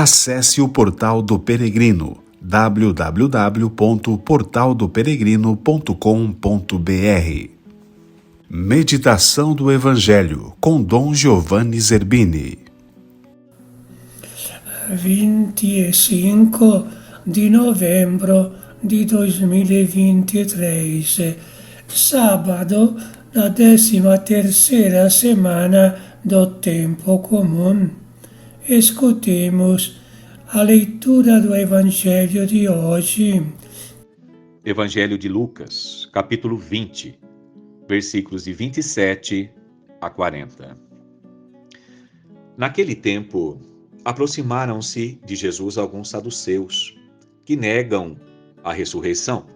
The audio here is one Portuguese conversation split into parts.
Acesse o Portal do Peregrino, www.portaldoperegrino.com.br. Meditação do Evangelho com Dom Giovanni Zerbini. 25 di novembro di 2023, sábado da 13ª semana do Tempo Comum. Escutemos a leitura do Evangelho de hoje. Evangelho de Lucas, capítulo 20, versículos de 27 a 40. Naquele tempo, aproximaram-se de Jesus alguns saduceus, que negam a ressurreição,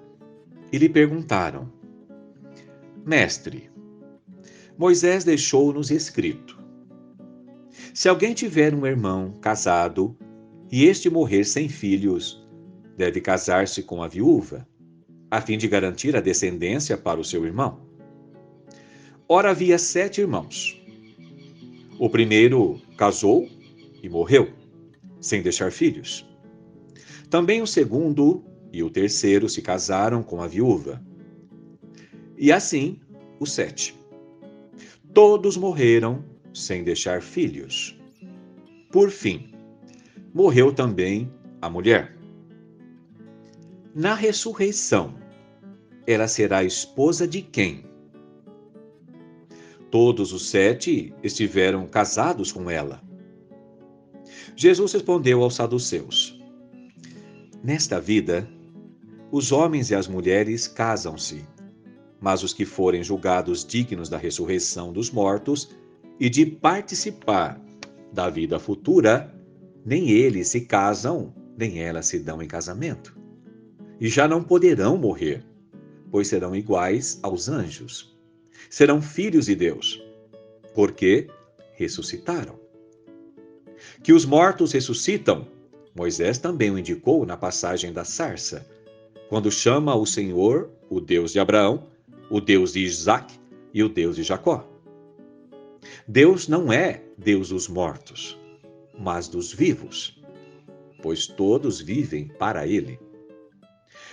e lhe perguntaram: Mestre, Moisés deixou-nos escrito: se alguém tiver um irmão casado e este morrer sem filhos, deve casar-se com a viúva, a fim de garantir a descendência para o seu irmão. Ora, havia 7 irmãos. O primeiro casou e morreu, sem deixar filhos. Também o segundo e o terceiro se casaram com a viúva. E assim, os 7. Todos morreram sem deixar filhos. Por fim, morreu também a mulher. Na ressurreição, ela será esposa de quem? Todos os 7 estiveram casados com ela. Jesus respondeu aos saduceus: nesta vida, os homens e as mulheres casam-se, mas os que forem julgados dignos da ressurreição dos mortos e de participar da vida futura, nem eles se casam, nem elas se dão em casamento. E já não poderão morrer, pois serão iguais aos anjos. Serão filhos de Deus, porque ressuscitaram. Que os mortos ressuscitam, Moisés também o indicou na passagem da sarça, quando chama o Senhor, o Deus de Abraão, o Deus de Isaque e o Deus de Jacó. Deus não é Deus dos mortos, mas dos vivos, pois todos vivem para Ele.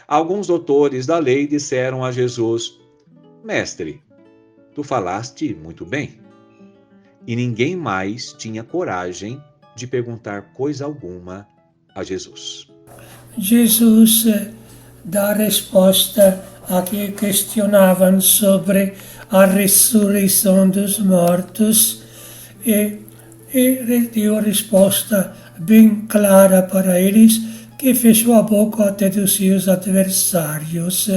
Alguns doutores da lei disseram a Jesus: Mestre, tu falaste muito bem. E ninguém mais tinha coragem de perguntar coisa alguma a Jesus. Jesus dá resposta a que questionavam sobre a ressurreição dos mortos e deu a resposta bem clara para eles, que fechou a boca até dos seus adversários,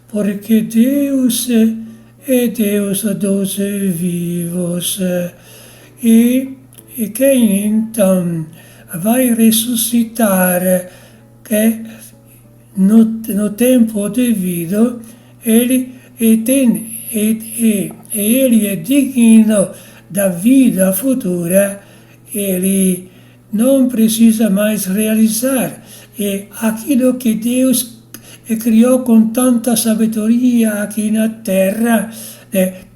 porque Deus é Deus dos vivos e quem então vai ressuscitar no tempo devido, ele é digno da vida futura, ele não precisa mais realizar. E aquilo que Deus criou com tanta sabedoria aqui na Terra,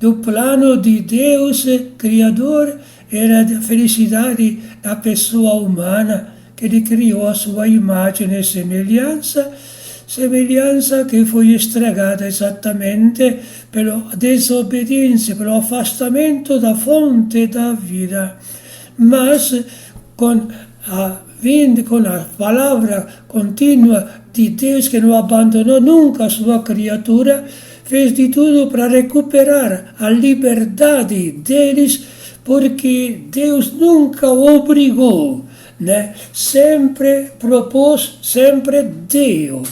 do plano de Deus Criador, era a felicidade da pessoa humana, que Ele criou a sua imagem e semelhança que foi estragada exatamente pela desobediência, pelo afastamento da fonte da vida. Mas com a palavra contínua de Deus, que não abandonou nunca a sua criatura, fez de tudo para recuperar a liberdade deles, porque Deus nunca obrigou, sempre propôs, sempre deu,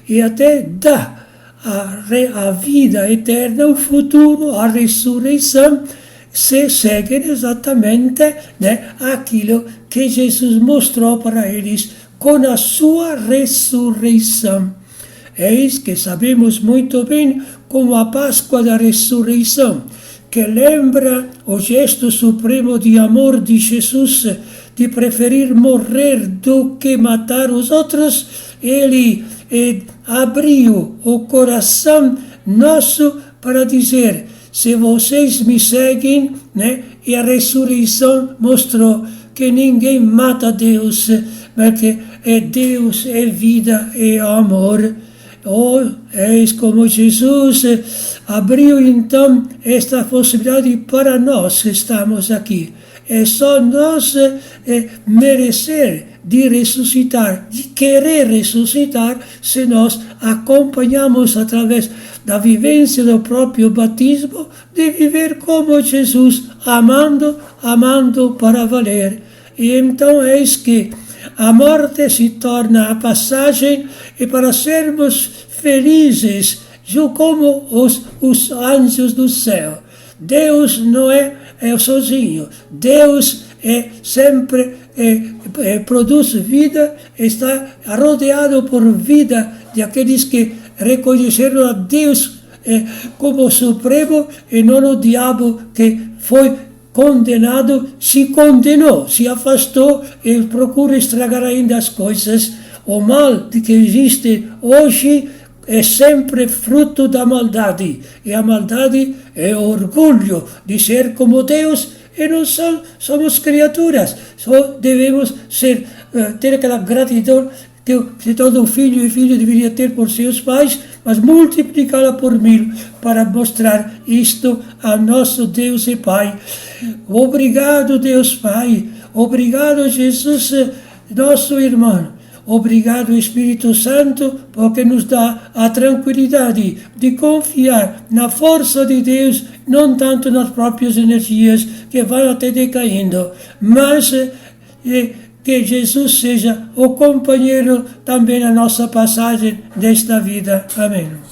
e até dá a vida eterna, o futuro, a ressurreição, se seguem exatamente aquilo que Jesus mostrou para eles com a sua ressurreição. Eis que sabemos muito bem como a Páscoa da ressurreição, que lembra o gesto supremo de amor de Jesus, de preferir morrer do que matar os outros. Ele abriu o coração nosso para dizer: se vocês me seguem, e a ressurreição mostrou que ninguém mata Deus, porque Deus é vida e amor. Oh, eis como Jesus abriu então esta possibilidade para nós que estamos aqui. É só nós merecer de ressuscitar, de querer ressuscitar, se nós acompanhamos através da vivência do próprio batismo, de viver como Jesus, amando para valer. E então eis que a morte se torna a passagem e para sermos felizes, como os anjos do céu. Deus não é sozinho. Deus sempre produz vida, está rodeado por vida de aqueles que reconheceram a Deus como supremo e não o diabo que foi condenado, se condenou, se afastou e procura estragar ainda as coisas. O mal que existe hoje é sempre fruto da maldade. E a maldade é o orgulho de ser como Deus, e não somos criaturas. Só devemos ter aquela gratidão que todo filho e filha deveria ter por seus pais, mas multiplicá-la por 1000 para mostrar isto ao nosso Deus e Pai. Obrigado, Deus Pai. Obrigado, Jesus, nosso irmão. Obrigado, Espírito Santo, porque nos dá a tranquilidade de confiar na força de Deus, não tanto nas próprias energias que vão até decaindo, mas que Jesus seja o companheiro também na nossa passagem desta vida. Amém.